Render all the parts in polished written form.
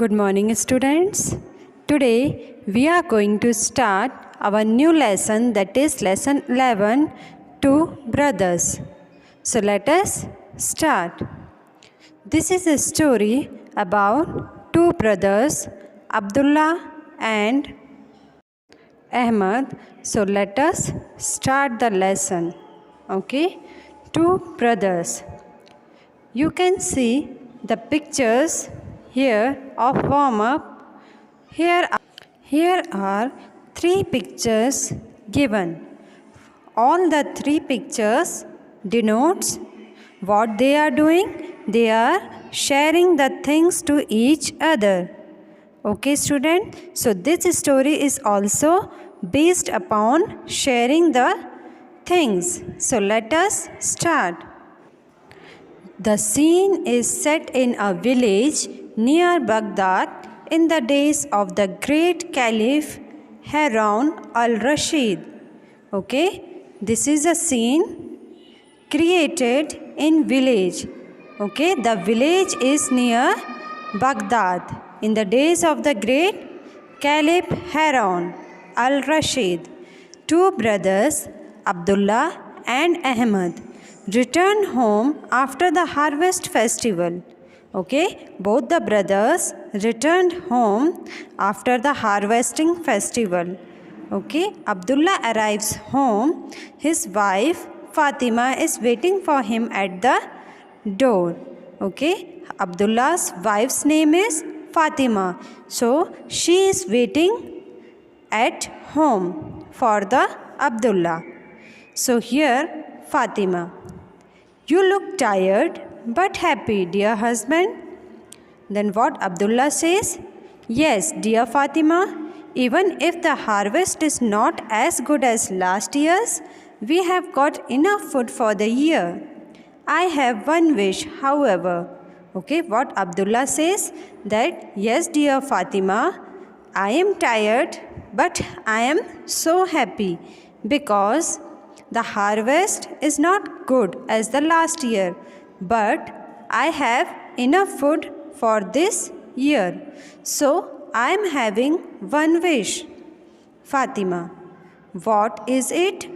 Good morning, students. Today we are going to start our new lesson, that is lesson 11, Two Brothers. So let us start. This is a story about two brothers, Abdullah and Ahmad. So let us start the lesson. Okay, two brothers. You can see the pictures here of warm-up. Here are three pictures given. All the three pictures denotes what they are doing. They are sharing the things to each other. Okay, student? So this story is also based upon sharing the things. So let us start. The scene is set in a village near Baghdad in the days of the great Caliph Harun al-Rashid. Okay, this is a scene created in village. Okay, the village is near Baghdad in the days of the great Caliph Harun al-Rashid. Two brothers, Abdullah and Ahmad, returned home after the harvest festival. Okay, both the brothers returned home after the harvesting festival. Okay, Abdullah arrives home. His wife Fatima is waiting for him at the door. Okay, Abdullah's wife's name is Fatima. So she is waiting at home for the Abdullah. So here Fatima, you look tired but happy, dear husband. Then what Abdullah says? Yes, dear Fatima, even if the harvest is not as good as last year's, we have got enough food for the year. I have one wish, however. Okay, what Abdullah says? That yes, dear Fatima, I am tired but I am so happy because the harvest is not good as the last year, but I have enough food for this year. So I am having one wish. Fatima, what is it?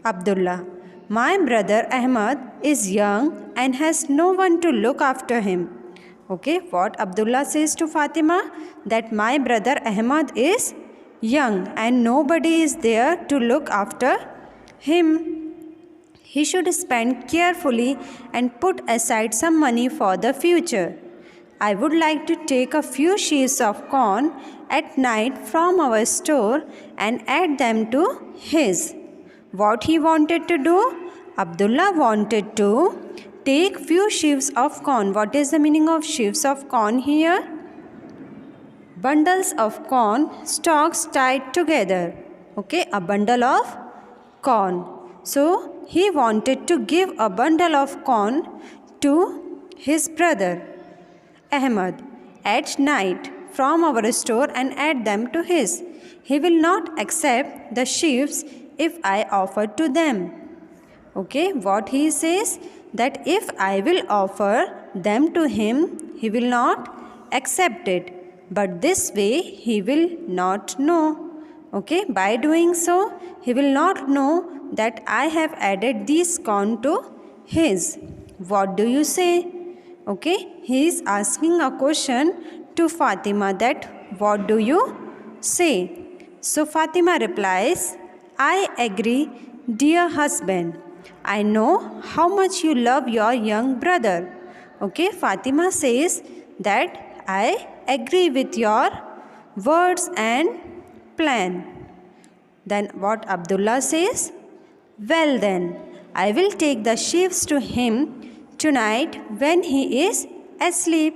Abdullah, my brother Ahmad is young and has no one to look after him. Okay, what Abdullah says to Fatima? That my brother Ahmad is young and nobody is there to look after him. He should spend carefully and put aside some money for the future. I would like to take a few sheaves of corn at night from our store and add them to his. What he wanted to do? Abdullah wanted to take few sheaves of corn. What is the meaning of sheaves of corn here? Bundles of corn, stalks tied together. Okay, a bundle of corn. So he wanted to give a bundle of corn to his brother Ahmad at night from our store and add them to his. He will not accept the sheaves if I offer to them. Okay, what he says? That if I will offer them to him, he will not accept it. But this way he will not know. Okay, by doing so, he will not know that I have added this corn to his. What do you say? Okay, he is asking a question to Fatima, that what do you say? So Fatima replies, I agree, dear husband. I know how much you love your young brother. Okay, Fatima says that I agree with your words and plan. Then what Abdullah says? Well then, I will take the sheaves to him tonight when he is asleep.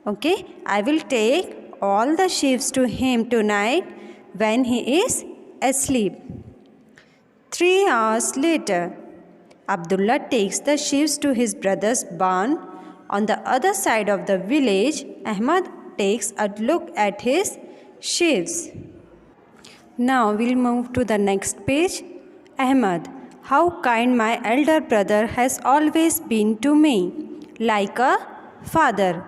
Okay, I will take all the sheaves to him tonight when he is asleep. 3 hours later, Abdullah takes the sheaves to his brother's barn. On the other side of the village, Ahmad takes a look at his sheaves. Now we'll move to the next page. Ahmad, how kind my elder brother has always been to me, like a father.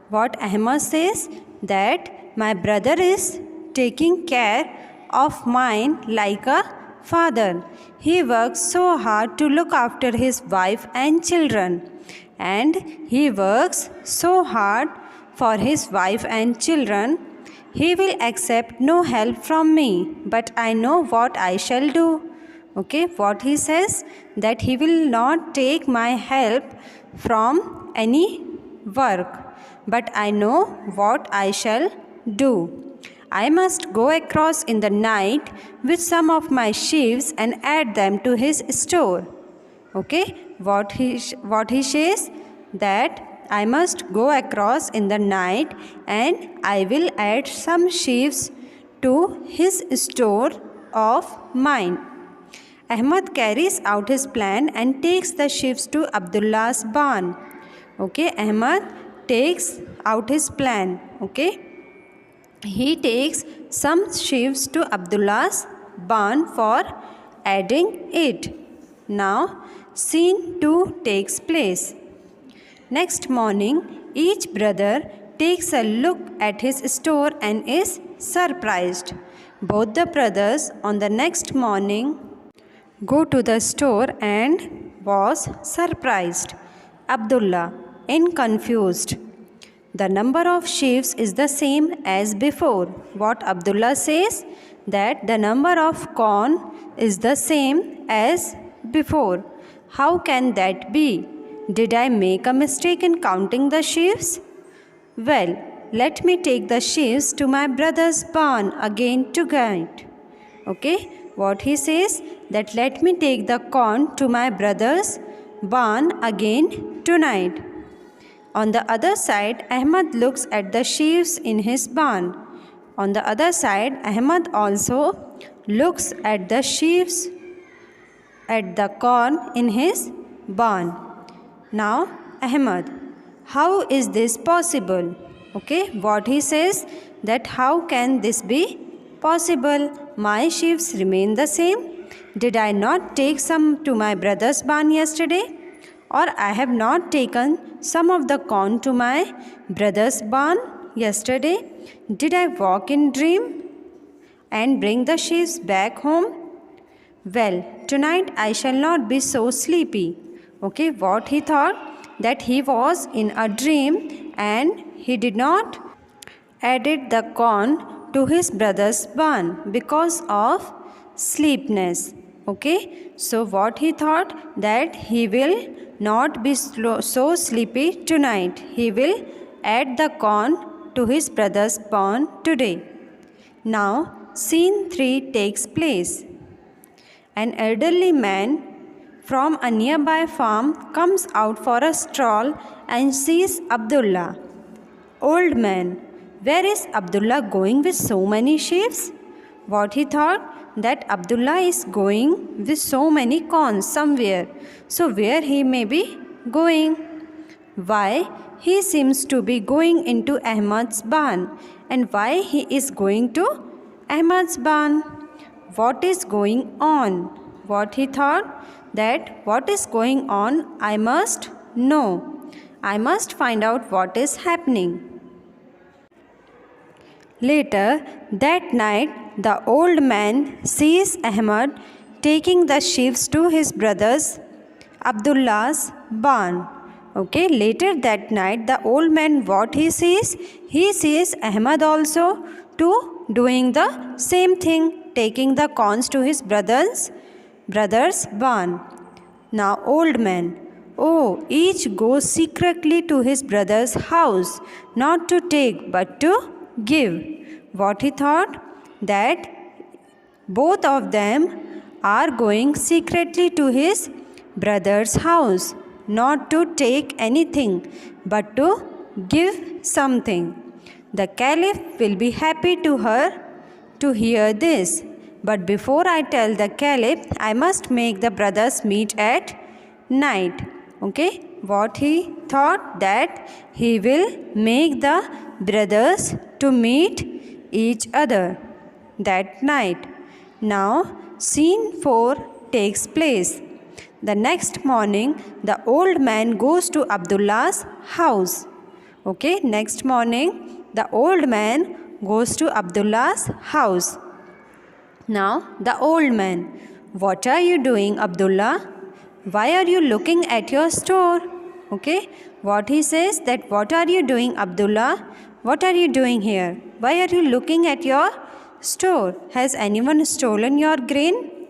What Ahmad says? that my brother is taking care of mine like a father. He works so hard to look after his wife and children, and he works so hard for his wife and children. He will accept no help from me, but I know what I shall do. Okay, what he says, that he will not take my help from any work, but I know what I shall do. I must go across in the night with some of my sheaves and add them to his store. Okay, what he says, that I must go across in the night and I will add some sheaves to his store of mine. Ahmad carries out his plan and takes the sheaves to Abdullah's barn. Okay, Ahmad takes out his plan. Okay, he takes some sheaves to Abdullah's barn for adding it. Now, scene 2 takes place. Next morning, each brother takes a look at his store and is surprised. Both the brothers on the next morning go to the store and was surprised. Abdullah, in confused. The number of sheaves is the same as before. What Abdullah says, that the number of corn is the same as before. How can that be? Did I make a mistake in counting the sheaves? Well, let me take the sheaves to my brother's barn again tonight. Okay, what he says, that let me take the corn to my brother's barn again tonight. On the other side, Ahmad looks at the sheaves in his barn. On the other side, Ahmad also looks at the sheaves, at the corn in his barn. Now, Ahmad, how is this possible? Okay, what he says, that how can this be possible? My sheaves remain the same. Did I not take some to my brother's barn yesterday? Or I have not taken some of the corn to my brother's barn yesterday? Did I walk in dream and bring the sheaves back home? Well, tonight I shall not be so sleepy. Okay, what he thought, that he was in a dream and he did not added the corn to his brother's barn because of sleepiness. Okay, so what he thought, that he will not be so sleepy tonight. He will add the corn to his brother's barn today. Now, scene 3 takes place. An elderly man from a nearby farm comes out for a stroll and sees Abdullah. Old man, where is Abdullah going with so many sheaves? What he thought, that Abdullah is going with so many corns somewhere. So where he may be going? Why he seems to be going into Ahmad's barn, and why he is going to Ahmad's barn? What is going on? What he thought, that what is going on, I must know. I must find out what is happening. Later that night, the old man sees Ahmad taking the sheaves to his brother's Abdullah's barn. Okay, later that night, the old man, what he sees Ahmad also to doing the same thing, taking the corns to his brother's barn. Now old man, oh, each goes secretly to his brother's house, not to take but to give. What he thought, that both of them are going secretly to his brother's house, not to take anything but to give something. The Caliph will be happy to hear this. But before I tell the Caliph, I must make the brothers meet at night. Okay, what he thought, that he will make the brothers to meet each other that night. Now, scene 4 takes place. The next morning, the old man goes to Abdullah's house. Okay, next morning, the old man goes to Abdullah's house. Now the old man, what are you doing, Abdullah? Why are you looking at your store? Okay, what he says that what are you doing, Abdullah? What are you doing here? Why are you looking at your store? Has anyone stolen your grain?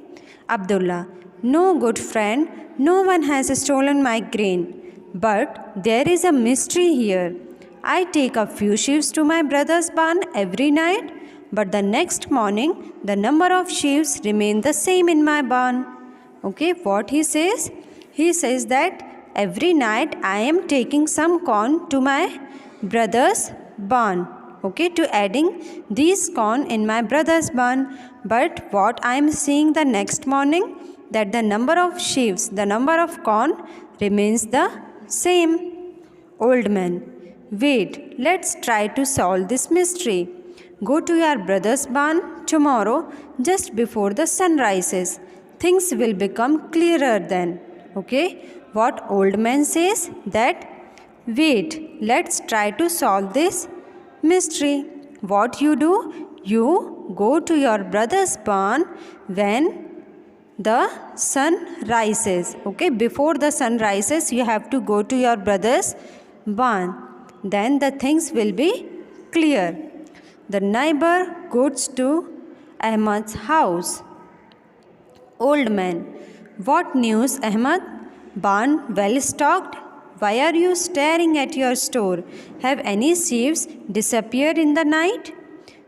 Abdullah, no, good friend, no one has stolen my grain. But there is a mystery here. I take a few sheaves to my brother's barn every night, but the next morning the number of sheaves remain the same in my barn. Okay, what he says? He says that every night I am taking some corn to my brother's barn. Okay, to adding these corn in my brother's barn. But what I am seeing the next morning, that the number of sheaves, the number of corn remains the same. Old man, wait, let's try to solve this mystery. Go to your brother's barn tomorrow just before the sun rises. Things will become clearer then. Okay, what old man says that, wait, let's try to solve this mystery. What you do? You go to your brother's barn when the sun rises. Okay, before the sun rises you have to go to your brother's barn. Then the things will be clear. The neighbor goes to Ahmad's house. Old man, what news, Ahmad? Barn well stocked? Why are you staring at your store? Have any sheaves disappeared in the night?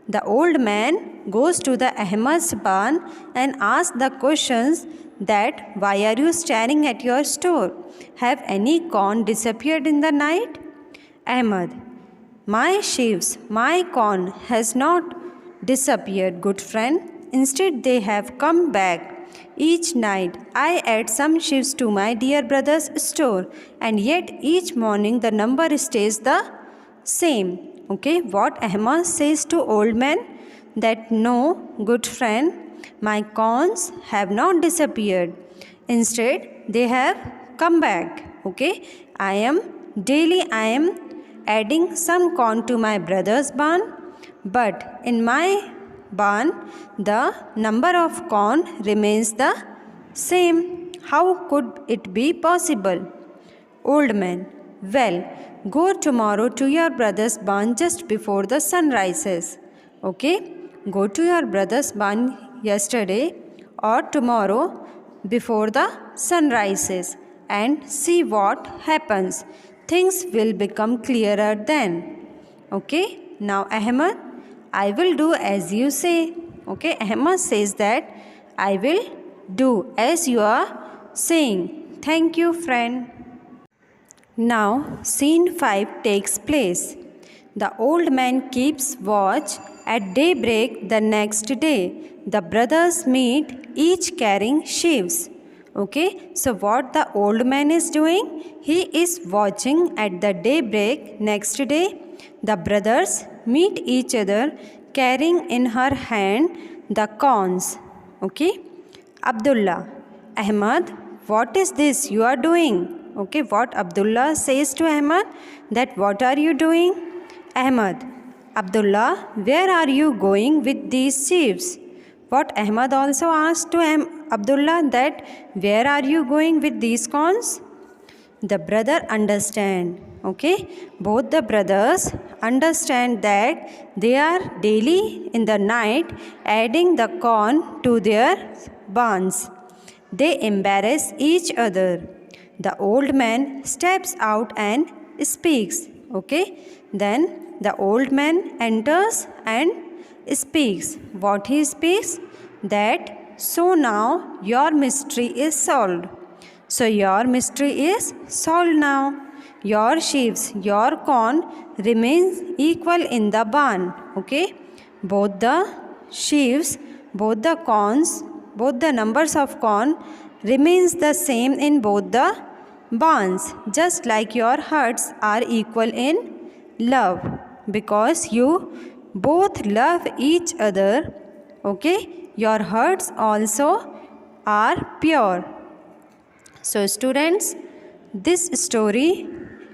The old man goes to the Ahmad's barn and asks the questions that, why are you staring at your store? Have any corn disappeared in the night? Ahmad, my sheaves, my corn has not disappeared, good friend. Instead, they have come back. Each night I add some sheaves to my dear brother's store, and yet each morning the number stays the same. Okay, what Ahmad says to old man, that no, good friend, my corns have not disappeared. Instead, they have come back. Okay, I am adding some corn to my brother's barn, but in my barn the number of corn remains the same. How could it be possible? Old man, well, go tomorrow to your brother's barn just before the sun rises. Okay, go to your brother's barn yesterday or tomorrow before the sun rises and see what happens. Things will become clearer then. Okay, now Ahmad, I will do as you say. Okay, Ahmad says that I will do as you are saying. Thank you, friend. Now, scene 5 takes place. The old man keeps watch at daybreak the next day. The brothers meet, each carrying sheaves. Okay, so what the old man is doing? He is watching at the daybreak next day. The brothers meet each other carrying in her hand the corns. Okay, Abdullah, Ahmad, what is this you are doing? Okay, what Abdullah says to Ahmad, that what are you doing? Ahmad, Abdullah, where are you going with these sheaves? What Ahmad also asked to Abdullah, that where are you going with these corns? The brother understand. Okay, both the brothers understand that they are daily in the night adding the corn to their barns. They embarrass each other. The old man steps out and speaks. Okay, then the old man enters and speaks. What he speaks? That, so now your mystery is solved. So your mystery is solved now. Your sheaves, your corn remains equal in the barn. Okay, both the sheaves, both the corns, both the numbers of corn remains the same in both the barns, just like your hearts are equal in love, because you both love each other. Okay, your hearts also are pure. So students, this story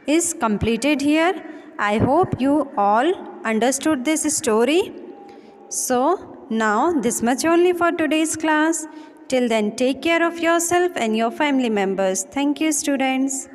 is completed here. I hope you all understood this story? So, now this much only for today's class. Till then, take care of yourself and your family members. Thank you, students.